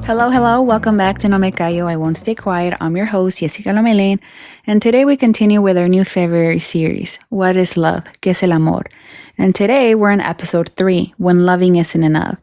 Hello, welcome back to No Me Callo. I won't stay quiet. I'm your host, Lomelin, and today we continue with our new February series, What is Love? ¿Qué es el amor? And today we're in episode 3, When Loving Isn't Enough.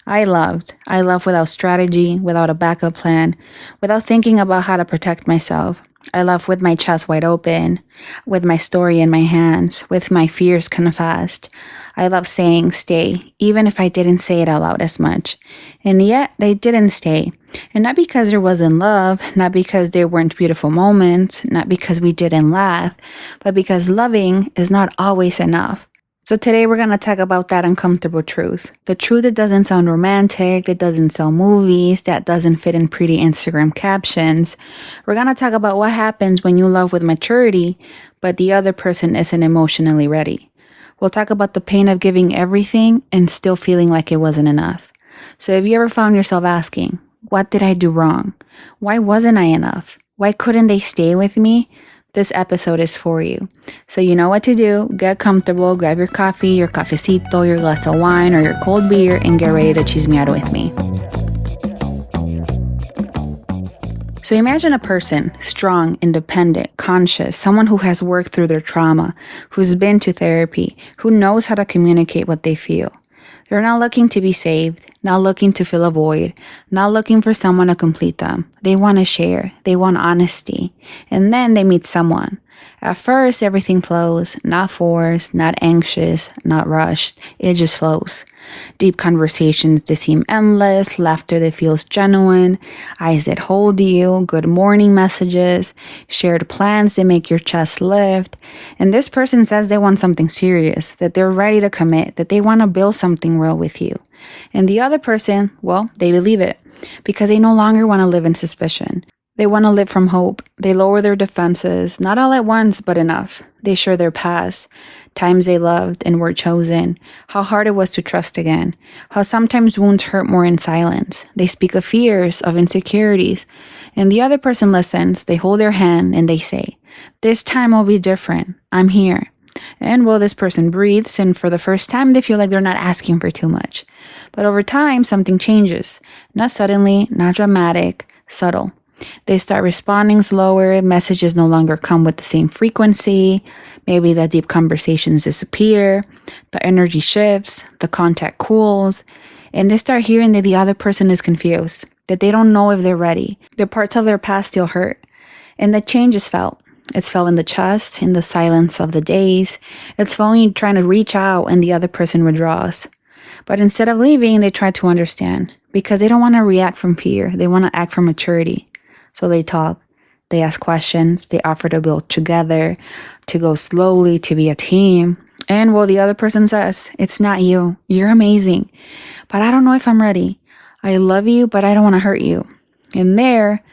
I loved without strategy, without a backup plan, without thinking about how to protect myself. I love with my chest wide open, with my story in my hands, with my fears confessed. I love saying stay, even if I didn't say it out loud as much. And yet, they didn't stay. And not because there wasn't love, not because there weren't beautiful moments, not because we didn't laugh, but because loving is not always enough. So today we're going to talk about that uncomfortable truth. The truth that doesn't sound romantic, that doesn't sell movies, that doesn't fit in pretty Instagram captions. We're going to talk about what happens when you love with maturity, but the other person isn't emotionally ready. We'll talk about the pain of giving everything and still feeling like it wasn't enough. So have you ever found yourself asking, what did I do wrong? Why wasn't I enough? Why couldn't they stay with me? This episode is for you. So you know what to do. Get comfortable, grab your coffee, your cafecito, your glass of wine, or your cold beer, and get ready to chismear with me. So imagine a person, strong, independent, conscious, someone who has worked through their trauma, who's been to therapy, who knows how to communicate what they feel. They're not looking to be saved, not looking to fill a void, not looking for someone to complete them. They want to share. They want honesty. And then they meet someone. At first, everything flows, not forced, not anxious, not rushed. It just flows. Deep conversations that seem endless, laughter that feels genuine, eyes that hold you, good morning messages, shared plans that make your chest lift. And this person says they want something serious, that they're ready to commit, that they want to build something real with you. And the other person, well, they believe it because they no longer want to live in suspicion. They want to live from hope. They lower their defenses, not all at once, but enough. They share their past, times they loved and were chosen, how hard it was to trust again, how sometimes wounds hurt more in silence. They speak of fears, of insecurities, and the other person listens. They hold their hand and they say, this time will be different. I'm here. And well, this person breathes, and for the first time, they feel like they're not asking for too much. But over time, something changes. Not suddenly, not dramatic, subtle. They start responding slower, messages no longer come with the same frequency, maybe the deep conversations disappear, the energy shifts, the contact cools, and they start hearing that the other person is confused, that they don't know if they're ready, that parts of their past still hurt, and the change is felt. It's felt in the chest, in the silence of the days. It's felt when you're trying to reach out and the other person withdraws. But instead of leaving, they try to understand, because they don't want to react from fear, they want to act from maturity. So they talk, they ask questions, they offer to build together, to go slowly, to be a team. And well, the other person says, it's not you. You're amazing. But I don't know if I'm ready. I love you, but I don't want to hurt you. And there,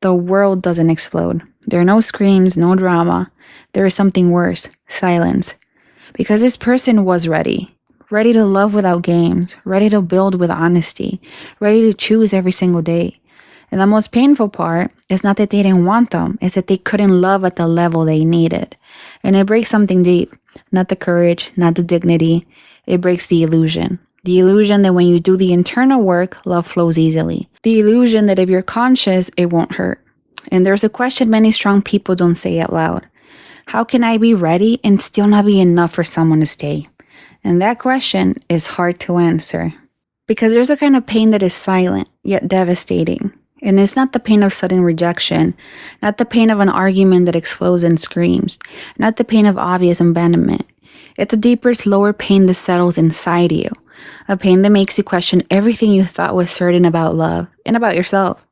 the world doesn't explode. There are no screams, no drama. There is something worse, silence. Because this person was ready to love without games, ready to build with honesty, ready to choose every single day. And the most painful part is not that they didn't want them, it's that they couldn't love at the level they needed. And it breaks something deep, not the courage, not the dignity. It breaks the illusion. The illusion that when you do the internal work, love flows easily. The illusion that if you're conscious, it won't hurt. And there's a question many strong people don't say out loud. How can I be ready and still not be enough for someone to stay? And that question is hard to answer. Because there's a kind of pain that is silent, yet devastating. And it's not the pain of sudden rejection, not the pain of an argument that explodes and screams, not the pain of obvious abandonment. It's a deeper, slower pain that settles inside you, a pain that makes you question everything you thought was certain about love and about yourself.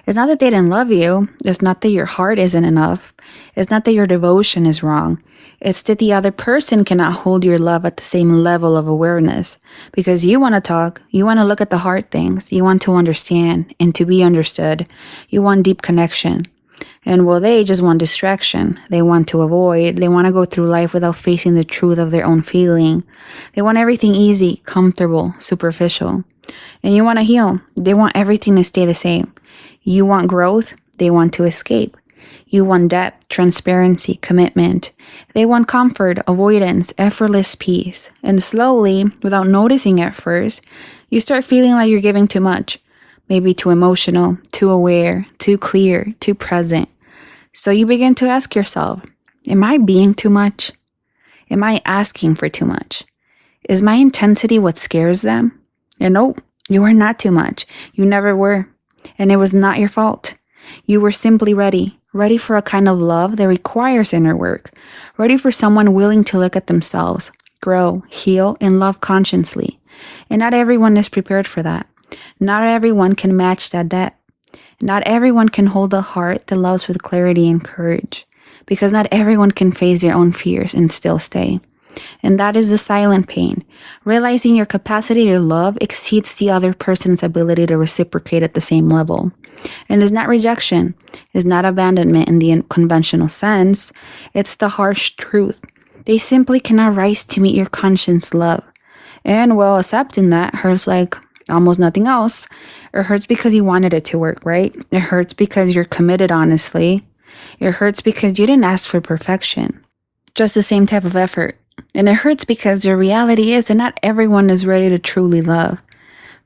It's not that they didn't love you, it's not that your heart isn't enough, it's not that your devotion is wrong. It's that the other person cannot hold your love at the same level of awareness. Because you want to talk, you want to look at the hard things, you want to understand and to be understood. You want deep connection. And well, they just want distraction. They want to avoid. They want to go through life without facing the truth of their own feeling. They want everything easy, comfortable, superficial. And you want to heal. They want everything to stay the same. You want growth. They want to escape. You want depth, transparency, commitment. They want comfort, avoidance, effortless peace. And slowly, without noticing at first, you start feeling like you're giving too much. Maybe too emotional, too aware, too clear, too present. So you begin to ask yourself, am I being too much? Am I asking for too much? Is my intensity what scares them? And no, you are not too much. You never were. And it was not your fault. You were simply ready for a kind of love that requires inner work, ready for someone willing to look at themselves, grow, heal, and love consciously. And not everyone is prepared for that. Not everyone can match that depth. Not everyone can hold a heart that loves with clarity and courage, because not everyone can face their own fears and still stay. And that is the silent pain. Realizing your capacity to love exceeds the other person's ability to reciprocate at the same level. And it's not rejection, it's not abandonment in the conventional sense, it's the harsh truth. They simply cannot rise to meet your conscious love. And well, accepting that hurts like almost nothing else. It hurts because you wanted it to work, right? It hurts because you're committed honestly. It hurts because you didn't ask for perfection. Just the same type of effort. And it hurts because the reality is that not everyone is ready to truly love.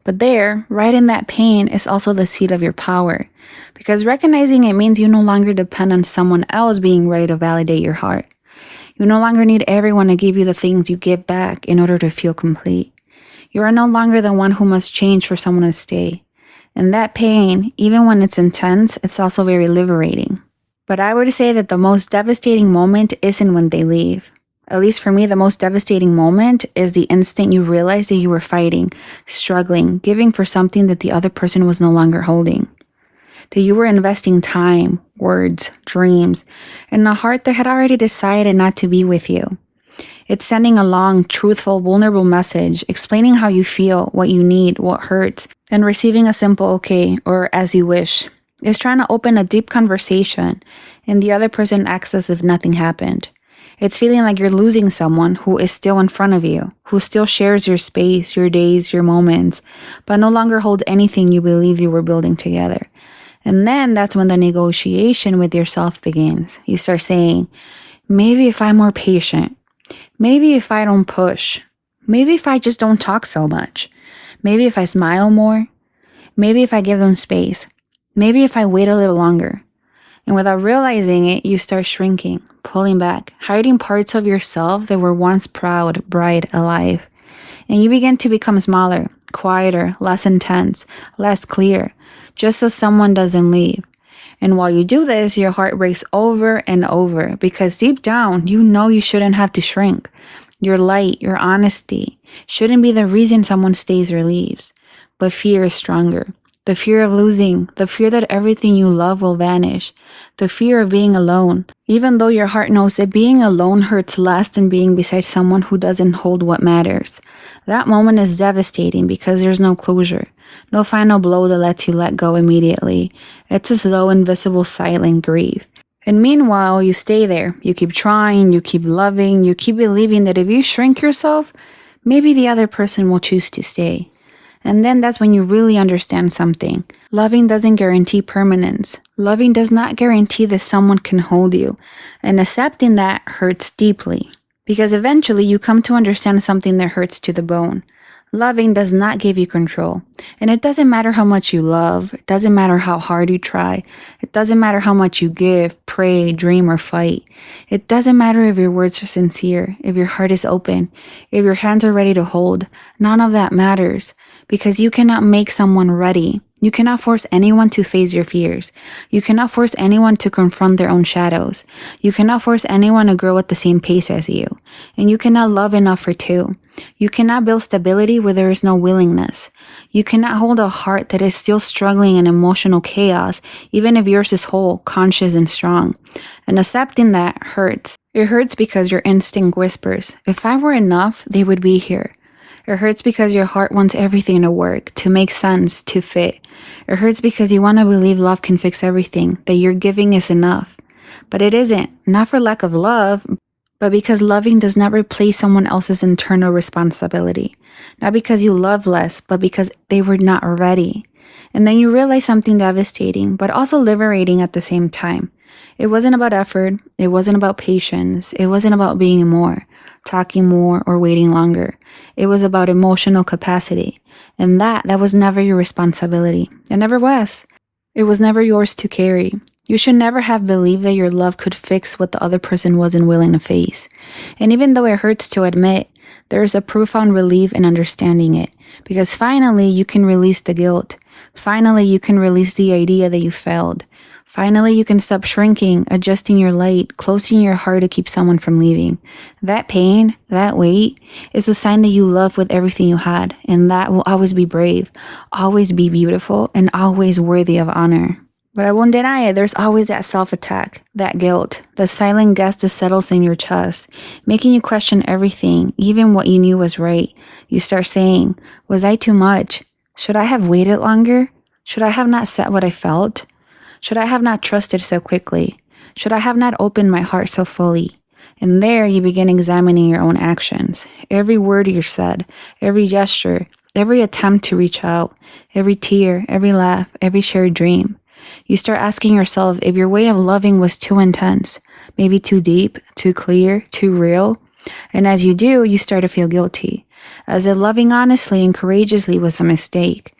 But there, right in that pain, is also the seed of your power. Because recognizing it means you no longer depend on someone else being ready to validate your heart. You no longer need everyone to give you the things you give back in order to feel complete. You are no longer the one who must change for someone to stay. And that pain, even when it's intense, it's also very liberating. But I would say that the most devastating moment isn't when they leave. At least for me, the most devastating moment is the instant you realize that you were fighting, struggling, giving for something that the other person was no longer holding. That you were investing time, words, dreams, and a heart that had already decided not to be with you. It's sending a long, truthful, vulnerable message, explaining how you feel, what you need, what hurts, and receiving a simple okay or as you wish. It's trying to open a deep conversation, and the other person acts as if nothing happened. It's feeling like you're losing someone who is still in front of you, who still shares your space, your days, your moments, but no longer holds anything you believe you were building together. And then that's when the negotiation with yourself begins. You start saying, maybe if I'm more patient, maybe if I don't push, maybe if I just don't talk so much, maybe if I smile more, maybe if I give them space, maybe if I wait a little longer. And without realizing it, you start shrinking, pulling back, hiding parts of yourself that were once proud, bright, alive. And you begin to become smaller, quieter, less intense, less clear, just so someone doesn't leave. And while you do this, your heart breaks over and over, because deep down, you know you shouldn't have to shrink. Your light, your honesty, shouldn't be the reason someone stays or leaves. But fear is stronger. The fear of losing, the fear that everything you love will vanish, the fear of being alone, even though your heart knows that being alone hurts less than being beside someone who doesn't hold what matters. That moment is devastating because there's no closure, no final blow that lets you let go immediately. It's a slow, invisible, silent grief. And meanwhile, you stay there. You keep trying, you keep loving, you keep believing that if you shrink yourself, maybe the other person will choose to stay. And then that's when you really understand something. Loving doesn't guarantee permanence. Loving does not guarantee that someone can hold you. And accepting that hurts deeply. Because eventually you come to understand something that hurts to the bone. Loving does not give you control. And it doesn't matter how much you love. It doesn't matter how hard you try. It doesn't matter how much you give, pray, dream, or fight. It doesn't matter if your words are sincere, if your heart is open, if your hands are ready to hold. None of that matters. Because you cannot make someone ready. You cannot force anyone to face your fears. You cannot force anyone to confront their own shadows. You cannot force anyone to grow at the same pace as you. And you cannot love enough for two. You cannot build stability where there is no willingness. You cannot hold a heart that is still struggling in emotional chaos, even if yours is whole, conscious, and strong. And accepting that hurts. It hurts because your instinct whispers, if I were enough, they would be here. It hurts because your heart wants everything to work, to make sense, to fit. It hurts because you want to believe love can fix everything, that your giving is enough. But it isn't, not for lack of love, but because loving does not replace someone else's internal responsibility. Not because you love less, but because they were not ready. And then you realize something devastating, but also liberating at the same time. It wasn't about effort. It wasn't about patience. It wasn't about being more, talking more, or waiting longer. It was about emotional capacity. And that was never your responsibility. It never was. It was never yours to carry. You should never have believed that your love could fix what the other person wasn't willing to face. And even though it hurts to admit, there is a profound relief in understanding it, because finally you can release the guilt. Finally, you can release the idea that you failed. Finally, you can stop shrinking, adjusting your light, closing your heart to keep someone from leaving. That pain, that weight, is a sign that you love with everything you had, and that will always be brave, always be beautiful, and always worthy of honor. But I won't deny it, there's always that self-attack, that guilt, the silent gust that settles in your chest, making you question everything, even what you knew was right. You start saying, was I too much? Should I have waited longer? Should I have not said what I felt? Should I have not trusted so quickly? Should I have not opened my heart so fully? And there you begin examining your own actions. Every word you said, every gesture, every attempt to reach out, every tear, every laugh, every shared dream. You start asking yourself if your way of loving was too intense, maybe too deep, too clear, too real. And as you do, you start to feel guilty, as if loving honestly and courageously was a mistake,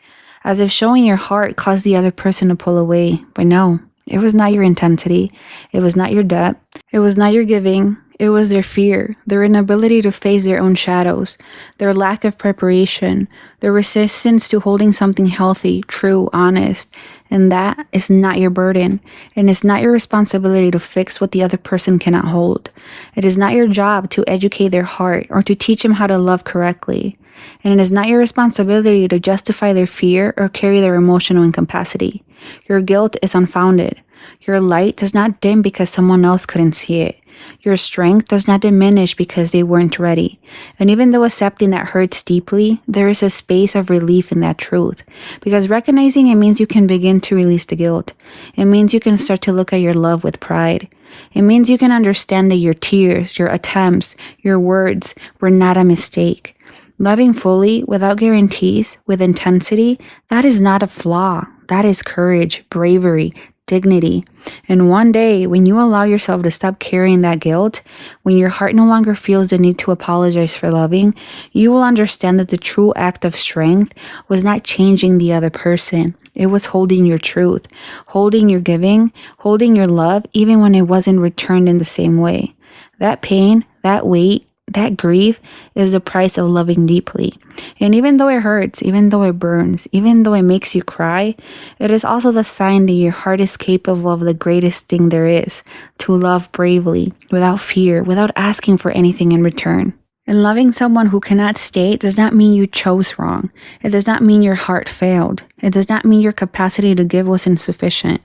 as if showing your heart caused the other person to pull away. But no, it was not your intensity, it was not your depth, it was not your giving. It was their fear, their inability to face their own shadows, their lack of preparation, their resistance to holding something healthy, true, honest. And that is not your burden, and it's not your responsibility to fix what the other person cannot hold. It is not your job to educate their heart or to teach them how to love correctly. And it is not your responsibility to justify their fear or carry their emotional incapacity. Your guilt is unfounded. Your light does not dim because someone else couldn't see it. Your strength does not diminish because they weren't ready. And even though accepting that hurts deeply, there is a space of relief in that truth. Because recognizing it means you can begin to release the guilt. It means you can start to look at your love with pride. It means you can understand that your tears, your attempts, your words were not a mistake. Loving fully, without guarantees, with intensity, that is not a flaw. That is courage, bravery, dignity. And one day, when you allow yourself to stop carrying that guilt, when your heart no longer feels the need to apologize for loving, you will understand that the true act of strength was not changing the other person. It was holding your truth, holding your giving, holding your love, even when it wasn't returned in the same way. That pain, that weight, that grief is the price of loving deeply. And even though it hurts, even though it burns, even though it makes you cry, it is also the sign that your heart is capable of the greatest thing there is, to love bravely, without fear, without asking for anything in return. And loving someone who cannot stay does not mean you chose wrong. It does not mean your heart failed. It does not mean your capacity to give was insufficient.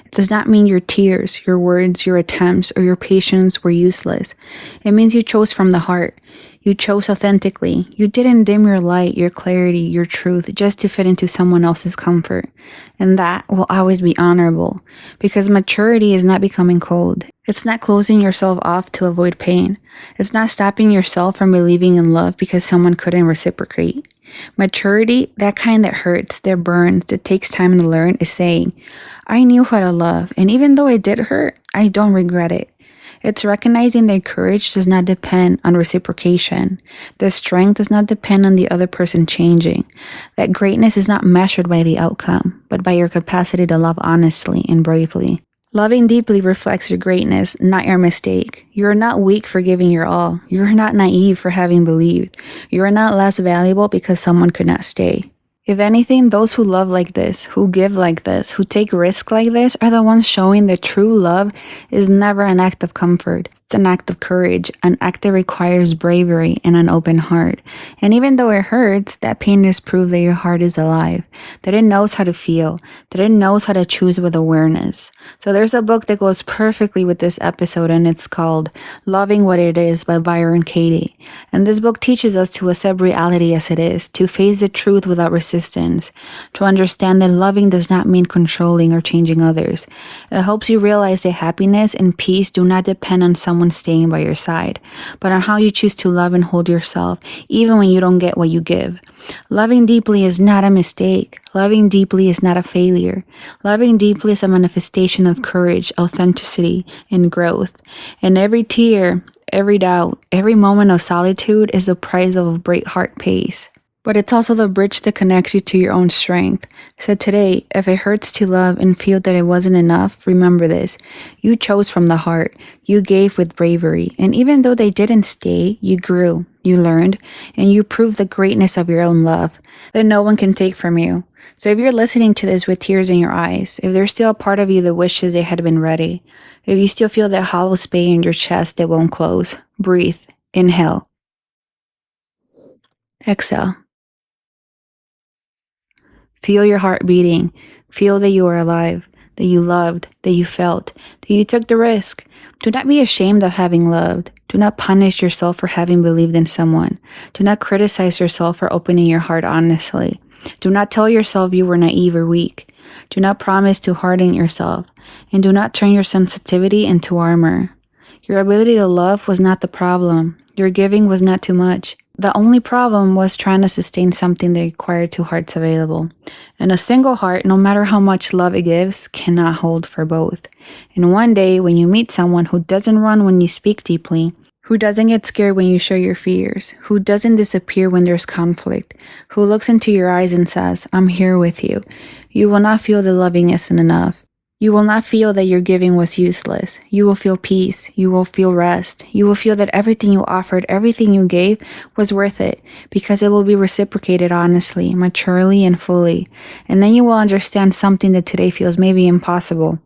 It does not mean your tears, your words, your attempts, or your patience were useless. It means you chose from the heart. You chose authentically. You didn't dim your light, your clarity, your truth just to fit into someone else's comfort. And that will always be honorable, because maturity is not becoming cold. It's not closing yourself off to avoid pain. It's not stopping yourself from believing in love because someone couldn't reciprocate. Maturity, that kind that hurts, that burns, that takes time to learn, is saying, I knew how to love, and even though it did hurt, I don't regret it. It's recognizing that courage does not depend on reciprocation. The strength does not depend on the other person changing. That greatness is not measured by the outcome, but by your capacity to love honestly and bravely. Loving deeply reflects your greatness, not your mistake. You are not weak for giving your all. You are not naive for having believed. You are not less valuable because someone could not stay. If anything, those who love like this, who give like this, who take risks like this, are the ones showing that true love is never an act of comfort. It's an act of courage, an act that requires bravery and an open heart. And even though it hurts, that pain is proof that your heart is alive, that it knows how to feel, that it knows how to choose with awareness. So there's a book that goes perfectly with this episode, and it's called Loving What It Is by Byron Katie. And this book teaches us to accept reality as it is, to face the truth without resistance, to understand that loving does not mean controlling or changing others. It helps you realize that happiness and peace do not depend on someone someone staying by your side, but on how you choose to love and hold yourself, even when you don't get what you give. Loving deeply is not a mistake. Loving deeply is not a failure. Loving deeply is a manifestation of courage, authenticity, and growth. And every tear, every doubt, every moment of solitude is the price of a brave heart pays. But it's also the bridge that connects you to your own strength. So today, if it hurts to love and feel that it wasn't enough, remember this. You chose from the heart. You gave with bravery. And even though they didn't stay, you grew, you learned, and you proved the greatness of your own love that no one can take from you. So if you're listening to this with tears in your eyes, if there's still a part of you that wishes they had been ready, if you still feel that hollow space in your chest that won't close, breathe. Inhale. Exhale. Feel your heart beating. Feel that you are alive, that you loved, that you felt, that you took the risk. Do not be ashamed of having loved. Do not punish yourself for having believed in someone. Do not criticize yourself for opening your heart honestly. Do not tell yourself you were naive or weak. Do not promise to harden yourself. And do not turn your sensitivity into armor. Your ability to love was not the problem. Your giving was not too much. The only problem was trying to sustain something that required two hearts available. And a single heart, no matter how much love it gives, cannot hold for both. And one day, when you meet someone who doesn't run when you speak deeply, who doesn't get scared when you share your fears, who doesn't disappear when there's conflict, who looks into your eyes and says, "I'm here with you," you will not feel that loving isn't enough. You will not feel that your giving was useless. You will feel peace. You will feel rest. You will feel that everything you offered, everything you gave was worth it because it will be reciprocated honestly, maturely, and fully. And then you will understand something that today feels maybe impossible.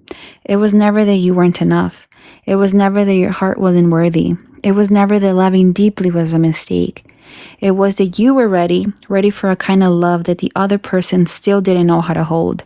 It was never that you weren't enough. It was never that your heart wasn't worthy. It was never that loving deeply was a mistake. It was that you were ready for a kind of love that the other person still didn't know how to hold.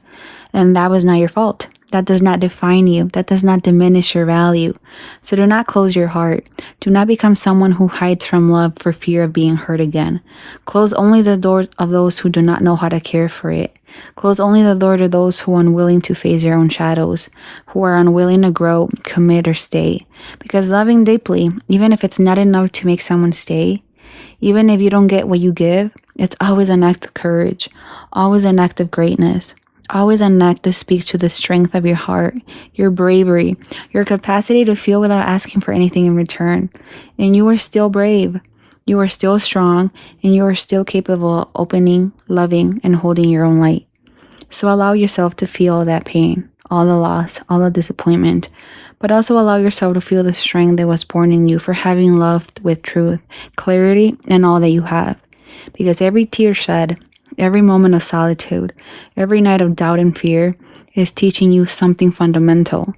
And that was not your fault. That does not define you. That does not diminish your value. So do not close your heart. Do not become someone who hides from love for fear of being hurt again. Close only the door of those who do not know how to care for it. Close only the door to those who are unwilling to face their own shadows, who are unwilling to grow, commit, or stay. Because loving deeply, even if it's not enough to make someone stay, even if you don't get what you give, it's always an act of courage, always an act of greatness. Always an act that speaks to the strength of your heart, your bravery, your capacity to feel without asking for anything in return. And you are still brave. You are still strong, and you are still capable of opening, loving, and holding your own light. So allow yourself to feel all that pain, all the loss, all the disappointment, but also allow yourself to feel the strength that was born in you for having loved with truth, clarity, and all that you have. Because every tear shed, every moment of solitude, every night of doubt and fear is teaching you something fundamental,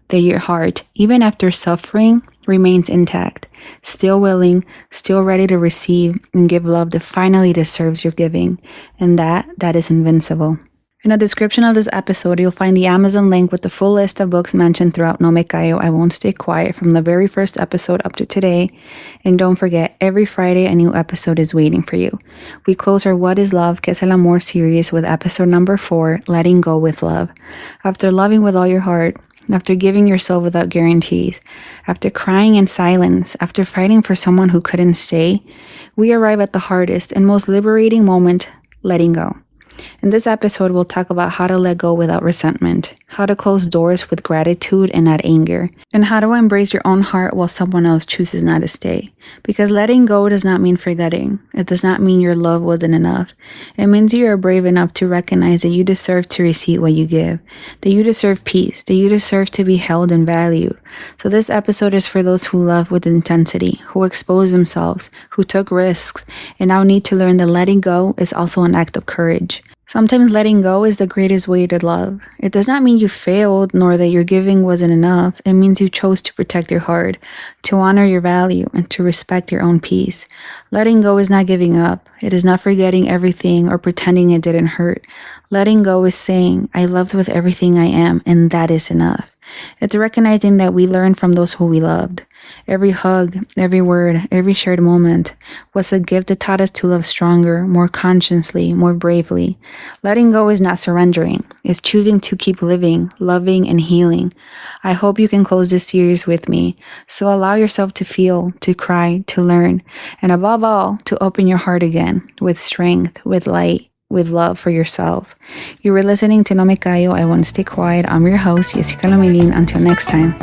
that your heart, even after suffering, remains intact, still willing, still ready to receive and give love that finally deserves your giving, and that is invincible. In the description of this episode, you'll find the Amazon link with the full list of books mentioned throughout No Me Callo, I Won't Stay Quiet, from the very first episode up to today. And don't forget, every Friday a new episode is waiting for you. We close our What is Love, Que es el Amor series with episode number 4, Letting Go with Love. After loving with all your heart, after giving yourself without guarantees, after crying in silence, after fighting for someone who couldn't stay, we arrive at the hardest and most liberating moment, letting go. In this episode, we'll talk about how to let go without resentment, how to close doors with gratitude and not anger, and how to embrace your own heart while someone else chooses not to stay. Because letting go does not mean forgetting. It does not mean your love wasn't enough. It means you are brave enough to recognize that you deserve to receive what you give, that you deserve peace, that you deserve to be held and valued. So this episode is for those who love with intensity, who expose themselves, who took risks, and now need to learn that letting go is also an act of courage. Sometimes letting go is the greatest way to love. It does not mean you failed, nor that your giving wasn't enough. It means you chose to protect your heart, to honor your value, and to respect your own peace. Letting go is not giving up. It is not forgetting everything or pretending it didn't hurt. Letting go is saying, I loved with everything I am, and that is enough. It's recognizing that we learn from those who we loved. Every hug, every word, every shared moment was a gift that taught us to love stronger, more consciously, more bravely. Letting go is not surrendering. It's choosing to keep living, loving, and healing. I hope you can close this series with me. So allow yourself to feel, to cry, to learn, and above all, to open your heart again with strength, with light, with love for yourself. You were listening to No Me Callo, I Won't Stay Quiet. I'm your host, Jessica Lomelin. Until next time.